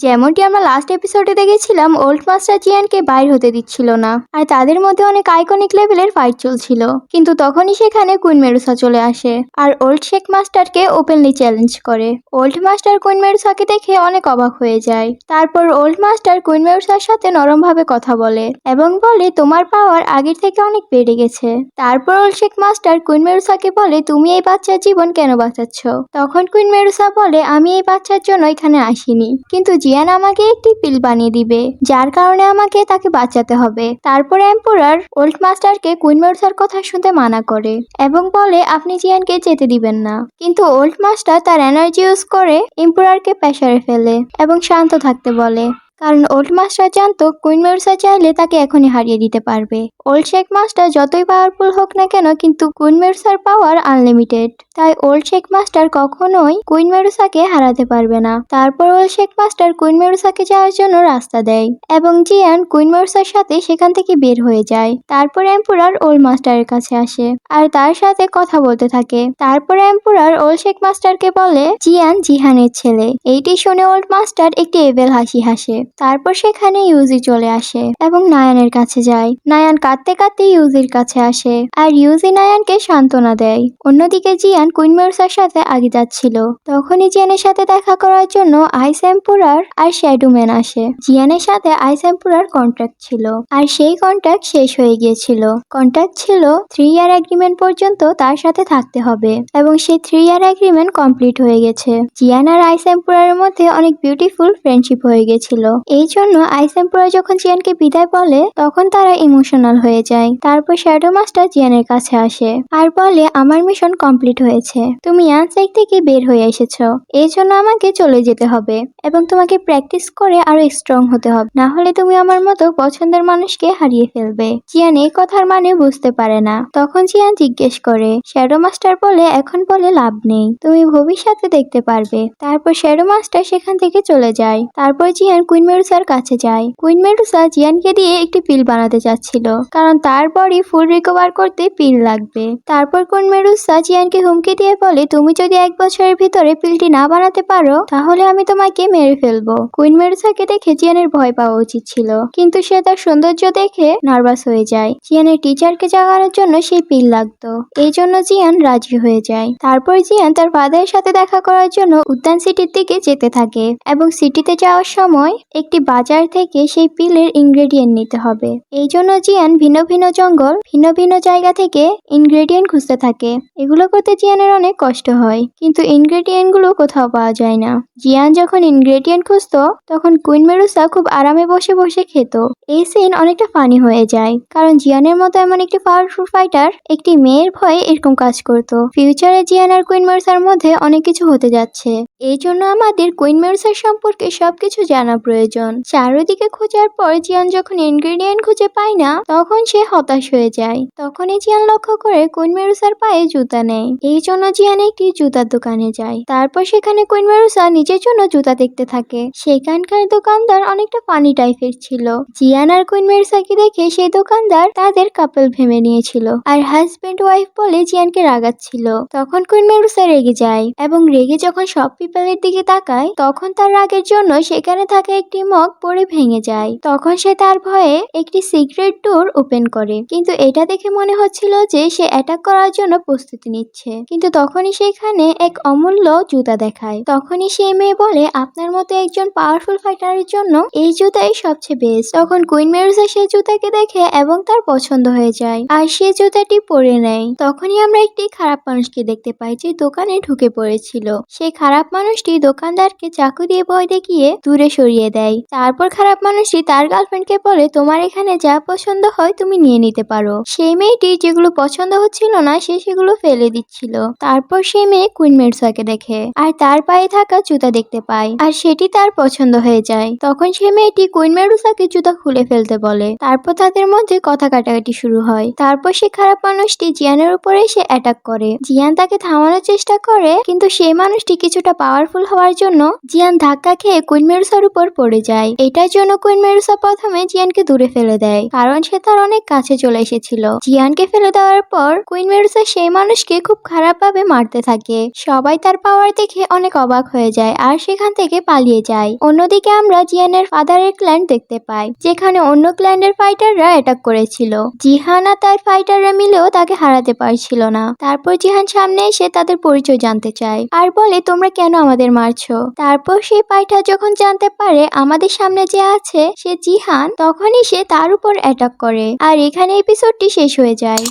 যেমনটি আমরা লাস্ট এপিসোডে দেখেছিলাম, ওল্ড মাস্টার জিয়ানকে বাইর হতে দিচ্ছিল না, আর তাদের মধ্যে অনেক আইকনিক লেভেলের ফাইট চলছিল। কিন্তু তখনই সেখানে কুইন মেরুসা চলে আসে আর ওল্ড শেখ মাস্টারকে ওপেনলি চ্যালেঞ্জ করে। ওল্ড মাস্টার কুইন মেরুসাকে দেখে অনেক অবাক হয়ে যায়। তারপর ওল্ড মাস্টার কুইন মেরুসার সাথে নরমভাবে কথা বলে এবং বলে তোমার পাওয়ার আগের থেকে অনেক বেড়ে গেছে। তারপর ওল্ড শেখ মাস্টার কুইন মেরুসাকে বলে তুমি এই বাচ্চার জীবন কেন বাঁচাচ্ছ। তখন কুইন মেরুসা বলে আমি এই বাচ্চার জন্য এখানে আসিনি, কিন্তু জিয়ান আমাকে একটি পিল বানিয়ে দিবে, যার কারণে আমাকে তাকে বাঁচাতে হবে। তারপর এম্পারার ওল্ড মাস্টারকে কুইন মেরুসার কথা শুনতে মানা করে এবং বলে আপনি জিয়ানকে যেতে দিবেন না। কিন্তু ওল্ড মাস্টার তার এনার্জি ইউজ করে এম্পারারকে প্রেসারে ফেলে এবং শান্ত থাকতে বলে, কারণ ওল্ড মাস্টার জানতো কুইন মেরুসা চাইলে তাকে এখনই হারিয়ে দিতে পারবে। ওল্ড শেখ মাস্টার যতই পাওয়ারফুল হোক না কেন, কিন্তু কুইন মেরুসার পাওয়ার আনলিমিটেড, তাই ওল্ড শেখ মাস্টার কখনোই কুইন মেরুসাকে হারাতে পারবে না। তারপর ওল্ড শেখ মাস্টার কুইন মেরুসাকে যাওয়ার জন্য রাস্তা দেয় এবং জিয়ান কুইন মেরুসার সাথে সেখান থেকে বের হয়ে যায়। তারপর এম্পারার ওল্ড মাস্টারের কাছে আসে আর তার সাথে কথা বলতে থাকে। তারপর এম্পারার ওল্ড শেখ মাস্টারকে বলে জিয়ান জিহানের ছেলে। এইটি শুনে ওল্ড মাস্টার একটি এভেল হাসি হাসে। তারপর সেখানে ইউজি চলে আসে এবং নায়ানের কাছে যায়। নায়ান কাঁদতে কাঁদতে ইউজির কাছে আসে আর ইউজি নায়ানকে সান্ত্বনা দেয়। অন্যদিকে জিয়ান কুইন মেরুসার সাথে আগে যাচ্ছিল। তখনই জিয়ানের সাথে দেখা করার জন্য আইস এম্পারার আর শ্যাডোম্যান আসে। জিয়ানের সাথে আইস এম্পারার কন্ট্রাক্ট ছিল আর সেই কন্ট্রাক্ট শেষ হয়ে গিয়েছিল। কন্ট্রাক্ট ছিল 3 ইয়ার এগ্রিমেন্ট পর্যন্ত তার সাথে থাকতে হবে এবং সেই 3 ইয়ার এগ্রিমেন্ট কমপ্লিট হয়ে গেছে। জিয়ান আর আইস এম্পারারের মধ্যে অনেক বিউটিফুল ফ্রেন্ডশিপ হয়ে গেছিল। এই জন্য আইস এম্পারার যখন জিয়ানকে বিদায় বলে তখন তারা ইমোশনাল হয়ে যায়। তারপর শ্যাডো মাস্টার জিয়ানের কাছে আসে আর বলে আমার মিশন কমপ্লিট হয়েছে, তুমি ইয়ানসেক থেকে বের হয়ে এসেছো, এই জন্য আমাকে চলে যেতে হবে এবং তোমাকে প্র্যাকটিস করে আরো স্ট্রং হতে হবে, না হলে তুমি আমার মতো পছন্দের মানুষকে হারিয়ে ফেলবে। জিয়ান এই কথার মানে বুঝতে পারে না। তখন জিয়ান জিজ্ঞেস করে, শ্যাডো মাস্টার বলে এখন বলে লাভ নেই, তুমি ভবিষ্যতে দেখতে পারবে। তারপর শ্যাডো মাস্টার সেখান থেকে চলে যায়। তারপর জিয়ান কুইন মেরুসার কাছে যায়। কুইন মেরুসা জিয়ানকে দিয়ে একটি পিল বানাতে চাচ্ছিল, কারণ তার বডি ফুল রিকভার করতে পিল লাগবে। তারপর কুইন মেরুসা জিয়ানকে হুমকি দিয়ে বলে তুমি যদি 1 বছরের ভিতরে পিলটি না বানাতে পারো তাহলে আমি তোমাকে মেরে ফেলবো। কুইন মেরুসাকে দেখে জিয়ানের ভয় পাওয়া উচিত ছিল, কিন্তু সে তার সৌন্দর্য দেখে নার্ভাস হয়ে যায়। জিয়ানের টিচারকে জাগানোর জন্য সেই পিল লাগতো, এই জন্য জিয়ান রাজি হয়ে যায়। তারপর জিয়ান তার ফাদারের সাথে দেখা করার জন্য উদ্যান সিটির দিকে যেতে থাকে এবং সিটিতে যাওয়ার সময় একটি বাজার থেকে সেই পিলের ইনগ্রেডিয়েন্ট নিতে হবে। এই জন্য জিয়ান ভিন্ন ভিন্ন জঙ্গল, ভিন্ন ভিন্ন জায়গা থেকে ইনগ্রেডিয়েন্ট খুঁজতে থাকে। এগুলো করতে জিয়ানের অনেক কষ্ট হয়, কিন্তু ইনগ্রেডিয়েন্ট গুলো কোথাও পাওয়া যায় না। জিয়ান যখন ইনগ্রেডিয়েন্ট খুঁজতো তখন কুইন মেরুসা খুব আরামে বসে বসে খেত। এই সিন অনেকটা ফানি হয়ে যায়, কারণ জিয়ানের মতো এমন একটি পাওয়ারফুল ফাইটার একটি মেয়ের ভয়ে এরকম কাজ করত। ফিউচারে জিয়ান আর কুইন মেরুসার মধ্যে অনেক কিছু হতে যাচ্ছে, এই জন্য আমাদের কুইন মেরুসার সম্পর্কে সবকিছু জানা প্রয়োজন। চারিদিকে খোঁজার পর জিয়ান যখন ইনগ্রেডিয়েন্ট খুঁজে পায় না তখন সে হতাশ হয়ে যায়। তখনই জিয়ান লক্ষ্য করে কুইন মেরুসার পায়ে জুতা নেই, এই জন্য জিয়ান একটি জুতার দোকানে যায়। তারপর সেখানে কুইন মেরুসা নিজের জন্য জুতা দেখতে থাকে। সেখানকার দোকানদার অনেকটা ফানি টাইপের ছিল। জিয়ান আর কুইন মেরুসাকে দেখে সেই দোকানদার তাদের কাপল ভেবে নিয়েছিল আর হাজবেন্ড ওয়াইফ বলে জিয়ানকে রাগাচ্ছিল। তখন কুইন মেরুসা রেগে যায় এবং রেগে যখন সব পিপলের দিকে তাকায় তখন তার রাগের জন্য সেখানে থাকা একটি মগ পড়ে ভেঙে যায়। তখন সে তার ভয়ে একটি সিক্রেট ডোর ওপেন করে, কিন্তু এটা দেখে মনে হচ্ছিল যে সে অ্যাটাক করার জন্য প্রস্তুতি নিচ্ছে। কিন্তু তখনই সেখানে এক অমূল্য জুতা দেখায়। তখনই সেই মেয়ে বলে আপনার মতো একজন পাওয়ারফুল ফাইটারের জন্য এই জুতাই সবচেয়ে বেস্ট। তখন কুইন মেরুসা সেই জুতাকে দেখে এবং তার পছন্দ হয়ে যায় আর সে জুতাটি পরে নেয়। তখনই আমরা একটি খারাপ মানুষকে দেখতে পাই যে দোকানে ঢুকে পড়েছিল। সেই খারাপ মানুষটি দোকানদারকে চাকু দিয়ে ভয় দেখিয়ে দূরে সরিয়ে দেয়। তারপর খারাপ মানুষটি তার গার্লফ্রেন্ডকে বলে তোমার এখানে যা পছন্দ হয় তুমি নিয়ে নিতে পারো। সেই মেয়েটি যেগুলো পছন্দ হচ্ছিল না সে সেগুলো ফেলে দিচ্ছিল। তারপর সেই মেয়ে কুইন মেরুসাকে দেখে আর তার পায়ে থাকা জুতা দেখতে পায় আর সেটি তার পছন্দ হয়ে যায়। তখন সেই মেয়েটি কুইন মেরুসাকে জুতা খুলে ফেলতে বলে। তারপর তাদের মধ্যে কথা কাটাকাটি শুরু হয়। তারপর সে খারাপ মানুষটি জিয়ানের উপরে এসে অ্যাটাক করে। জিয়ান তাকে থামানোর চেষ্টা করে, কিন্তু সেই মানুষটি কিছুটা পাওয়ারফুল হওয়ার জন্য জিয়ান ধাক্কা খেয়ে কুইন মেরুসার উপর পড়ে পড়ে যায়। এটার জন্য কুইন মেরুসা প্রথমে জিয়ানকে দূরে ফেলে দেয়, কারণ সে তার অনেক কাছে চলে এসেছিল। জিয়ানকে ফেলে দেওয়ার পর কুইন মেরুসা সেই মানুষকে খুব খারাপভাবে মারতে থাকে। সবাই তার পাওয়ার দেখে অনেক অবাক হয়ে যায় আর সেখান থেকে পালিয়ে যায়। অন্যদিকে আমরা জিয়ানের ফাদারের ক্ল্যান দেখতে পাই, যেখানে অন্য ক্ল্যানের ফাইটাররা অ্যাটাক করেছিল। জিহান আর তার ফাইটাররা মিলেও তাকে হারাতে পারছিল না। তারপর জিহান সামনে এসে তাদের পরিচয় জানতে চায় আর বলে, তোমরা কেন আমাদের মারছো? তারপর সেই ফাইটার যখন জানতে পারে আমাদের সামনে যে আছে সে জিহান, তখনই সে তার উপর অ্যাটাক করে। আর এখানে এপিসোডটি শেষ হয়ে যায়।